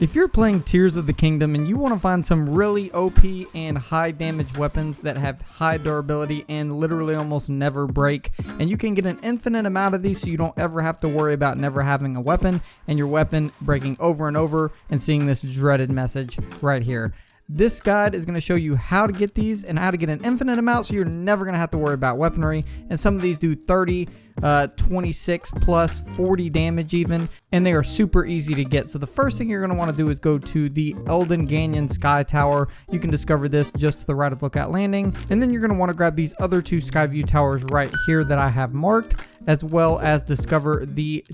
If you're playing Tears of the Kingdom and you want to find some really OP and high damage weapons that have high durability and literally almost never break, and you can get an infinite amount of these so you don't ever have to worry about never having a weapon and your weapon breaking over and over and seeing this dreaded message right here. This guide is going to show you how to get these and how to get an infinite amount so you're never going to have to worry about weaponry. And some of these do 30, 26 plus 40 damage even, and they are super easy to get. So the first thing you're going to want to do is go to the Elden Canyon Sky Tower. You can discover this just to the right of Lookout Landing, and then you're going to want to grab these other two Skyview Towers right here that I have marked, as well as discover the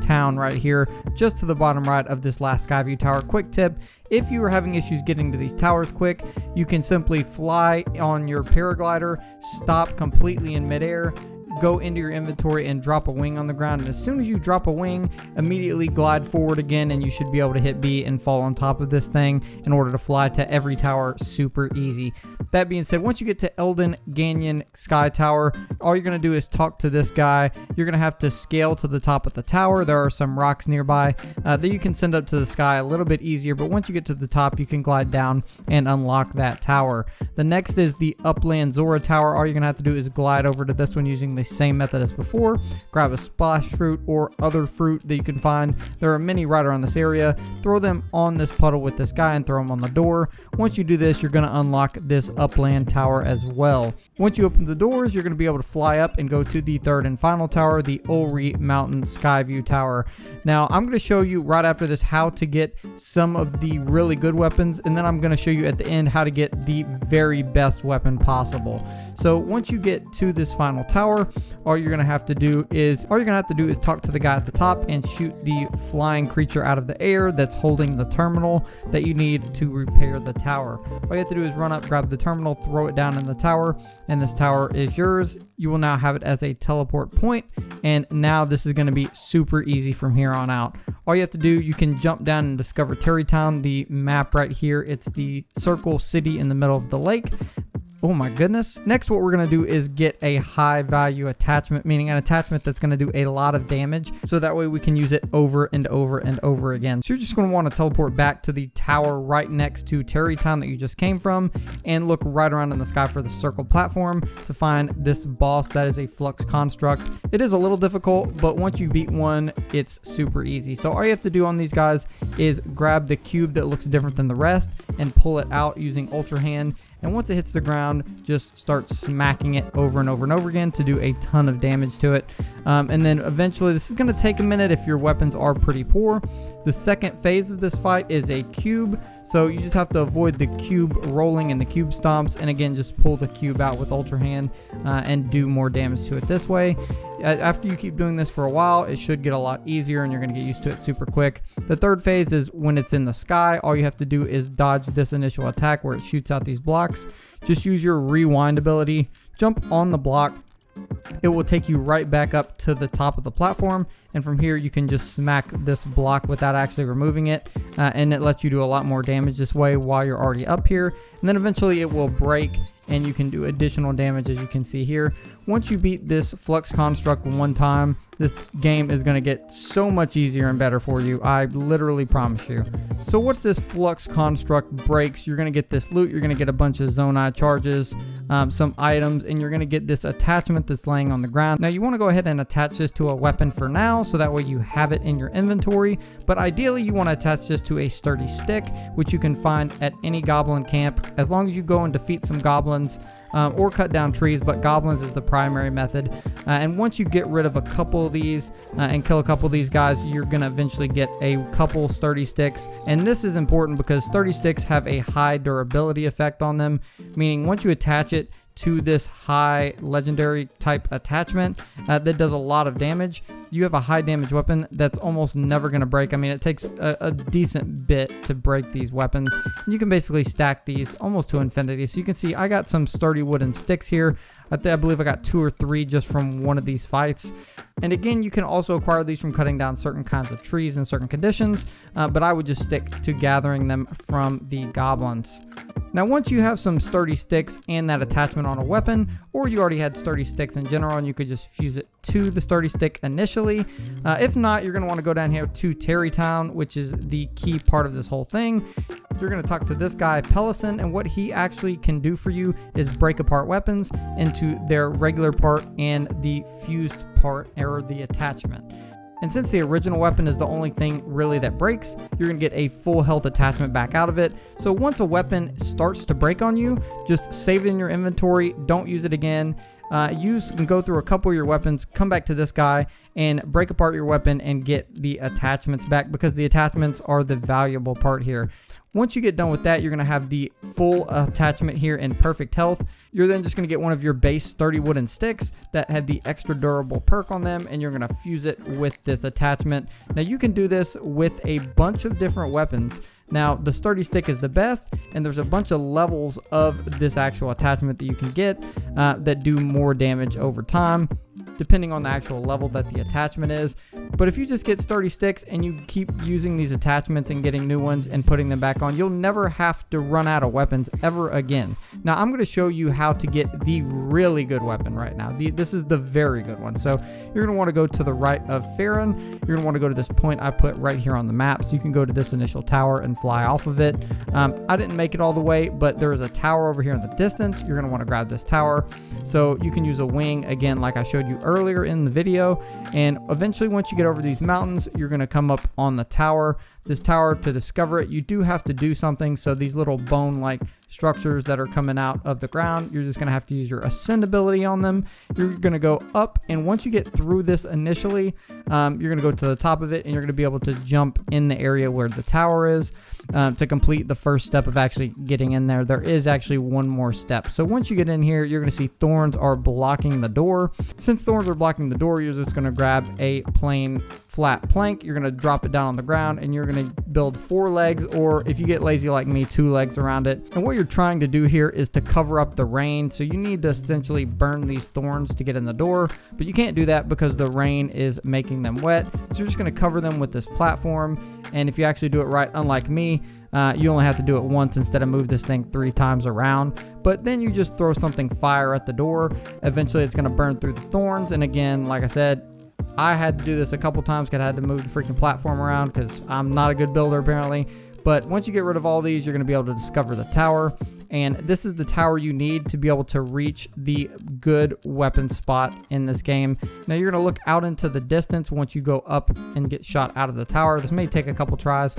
Town right here just to the bottom right of this last Skyview Tower. Quick tip: if you are having issues getting to these towers quick, you can simply fly on your paraglider, stop completely in midair, go into your inventory and drop a wing on the ground, and as soon as you drop a wing, immediately glide forward again and you should be able to hit B and fall on top of this thing in order to fly to every tower super easy. That being said, once you get to Elden Canyon Sky Tower, all you're going to do is talk to this guy. You're going to have to scale to the top of the tower. There are some rocks nearby that you can send up to the sky a little bit easier, but once you get to the top, you can glide down and unlock that tower. The next is the Upland Zora Tower. All you're going to have to do is glide over to this one using the same method as before. Grab a splash fruit or other fruit that you can find. There are many right around this area. Throw them on this puddle with this guy and throw them on the door. Once you do this, you're going to unlock this Upland Tower as well. Once you open the doors, you're going to be able to fly up and go to the third and final tower, the Ulri Mountain Skyview Tower. Now, I'm going to show you right after this how to get some of the really good weapons, and then I'm going to show you at the end how to get the very best weapon possible. So once you get to this final tower, all you're going to have to do is talk to the guy at the top and shoot the flying creature out of the air that's holding the terminal that you need to repair the tower. All you have to do is run up, grab the terminal, throw it down in the tower, and this tower is yours. You will now have it as a teleport point, and now this is going to be super easy from here on out. All you have to do, you can jump down and discover Town, the map right here. It's the circle city in the middle of the lake. Oh my goodness. Next, what we're going to do is get a high value attachment, meaning an attachment that's going to do a lot of damage, so that way we can use it over and over and over again. So you're just going to want to teleport back to the tower right next to Town that you just came from, and look right around in the sky for the circle platform to find this boss that is a flux construct. It is a little difficult, but once you beat one, it's super easy. So all you have to do on these guys is grab the cube that looks different than the rest and pull it out using Ultra Hand. And once it hits the ground, just start smacking it over and over and over again to do a ton of damage to it. And then eventually, this is going to take a minute if your weapons are pretty poor. The second phase of this fight is a cube. So you just have to avoid the cube rolling and the cube stomps. And again, just pull the cube out with Ultra Hand and do more damage to it this way. After you keep doing this for a while, it should get a lot easier and you're going to get used to it super quick. The third phase is when it's in the sky. All you have to do is dodge this initial attack where it shoots out these blocks. Just use your rewind ability, jump on the block. It will take you right back up to the top of the platform, and from here you can just smack this block without actually removing it, and it lets you do a lot more damage this way while you're already up here. And then eventually it will break and you can do additional damage, as you can see here. Once you beat this flux construct one time, this game is going to get so much easier and better for you. I literally promise you. So what's this flux construct breaks? You're going to get this loot. You're going to get a bunch of Zonai charges, some items, and you're going to get this attachment that's laying on the ground. Now you want to go ahead and attach this to a weapon for now, so that way you have it in your inventory. But ideally you want to attach this to a sturdy stick, which you can find at any goblin camp, as long as you go and defeat some goblins. Or cut down trees, but goblins is the primary method. And once you get rid of a couple of these and kill a couple of these guys, you're going to eventually get a couple sturdy sticks. And this is important because sturdy sticks have a high durability effect on them, meaning once you attach it to this high legendary type attachment that does a lot of damage, you have a high damage weapon that's almost never going to break. I mean, it takes a decent bit to break these weapons. You can basically stack these almost to infinity. So you can see I got some sturdy wooden sticks here. I believe I got 2 or 3 just from one of these fights. And again, you can also acquire these from cutting down certain kinds of trees in certain conditions, but I would just stick to gathering them from the goblins. Now once you have some sturdy sticks and that attachment on a weapon, or you already had sturdy sticks in general and you could just fuse it to the sturdy stick initially. If not, you're going to want to go down here to Terrytown, which is the key part of this whole thing. You're going to talk to this guy Pellison, and what he actually can do for you is break apart weapons into their regular part and the fused part, or the attachment. And since the original weapon is the only thing really that breaks, you're going to get a full health attachment back out of it. So once a weapon starts to break on you, just save it in your inventory, don't use it again. Use and go through a couple of your weapons, come back to this guy and break apart your weapon and get the attachments back, because the attachments are the valuable part here. Once you get done with that, you're going to have the full attachment here in perfect health. You're then just going to get one of your base sturdy wooden sticks that had the extra durable perk on them, and you're going to fuse it with this attachment. Now you can do this with a bunch of different weapons. Now the sturdy stick is the best, and there's a bunch of levels of this actual attachment that you can get that do more damage over time, depending on the actual level that the attachment is. But if you just get sturdy sticks and you keep using these attachments and getting new ones and putting them back on, you'll never have to run out of weapons ever again. Now I'm going to show you how to get the really good weapon right now. This is the very good one. So you're going to want to go to the right of Farron. You're going to want to go to this point I put right here on the map. So you can go to this initial tower and fly off of it. I didn't make it all the way, but there is a tower over here in the distance. You're going to want to grab this tower. So you can use a wing again, like I showed you earlier in the video, and eventually once you get over these mountains, you're going to come up on the tower. This tower, to discover it, you do have to do something. So these little bone like structures that are coming out of the ground, you're just going to have to use your ascend ability on them. You're going to go up, and once you get through this initially, you're going to go to the top of it, and you're going to be able to jump in the area where the tower is to complete the first step of actually getting in there. There is actually one more step. So once you get in here, you're going to see thorns are blocking the door. Since thorns are blocking the door, you're just going to grab a plain flat plank. You're going to drop it down on the ground, and you're going to build 4 legs, or if you get lazy like me, 2 legs around it. And what you're trying to do here is to cover up the rain. So you need to essentially burn these thorns to get in the door, but you can't do that because the rain is making them wet. So you're just going to cover them with this platform. And if you actually do it right, unlike me, you only have to do it once instead of move this thing 3 times around. But then you just throw something fire at the door. Eventually it's going to burn through the thorns. And again, like I said, I had to do this a couple times because I had to move the freaking platform around because I'm not a good builder apparently. But once you get rid of all these, you're going to be able to discover the tower. And this is the tower you need to be able to reach the good weapon spot in this game. Now you're going to look out into the distance once you go up and get shot out of the tower. This may take a couple tries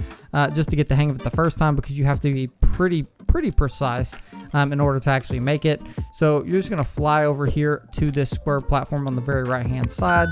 just to get the hang of it the first time, because you have to be pretty precise in order to actually make it. So you're just going to fly over here to this square platform on the very right hand side.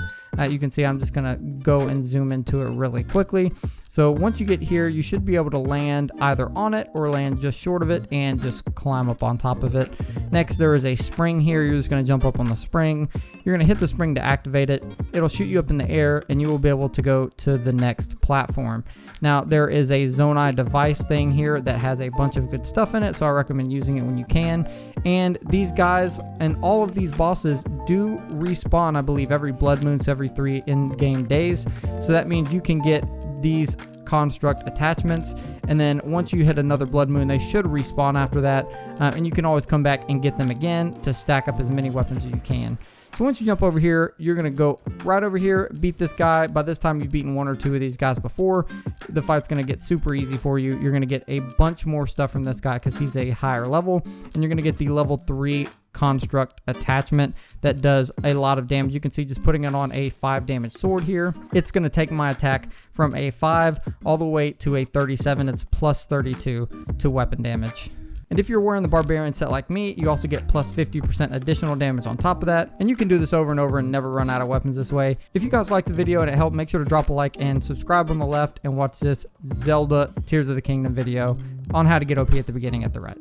You can see I'm just going to go and zoom into it really quickly. So once you get here, you should be able to land either on it or land just short of it and just climb up on top of it. Next, there is a spring here. You're just going to jump up on the spring. You're going to hit the spring to activate it. It'll shoot you up in the air, and you will be able to go to the next platform. Now, there is a Zonai device thing here that has a bunch of good stuff in it, so I recommend using it when you can. And these guys and all of these bosses do respawn, I believe, every blood moon, so every 3 in-game days. So that means you can get these construct attachments, and then once you hit another blood moon, they should respawn after that, and you can always come back and get them again to stack up as many weapons as you can. So once you jump over here, you're going to go right over here, beat this guy. By this time, you've beaten 1 or 2 of these guys before. The fight's going to get super easy for you. You're going to get a bunch more stuff from this guy because he's a higher level, and you're going to get the level 3 construct attachment that does a lot of damage. You can see just putting it on a 5 damage sword here, it's going to take my attack from a 5 all the way to a 37. It's plus 32 to weapon damage. And if you're wearing the Barbarian set like me, you also get plus 50% additional damage on top of that. And you can do this over and over and never run out of weapons this way. If you guys liked the video and it helped, make sure to drop a like and subscribe on the left and watch this Zelda Tears of the Kingdom video on how to get OP at the beginning at the right.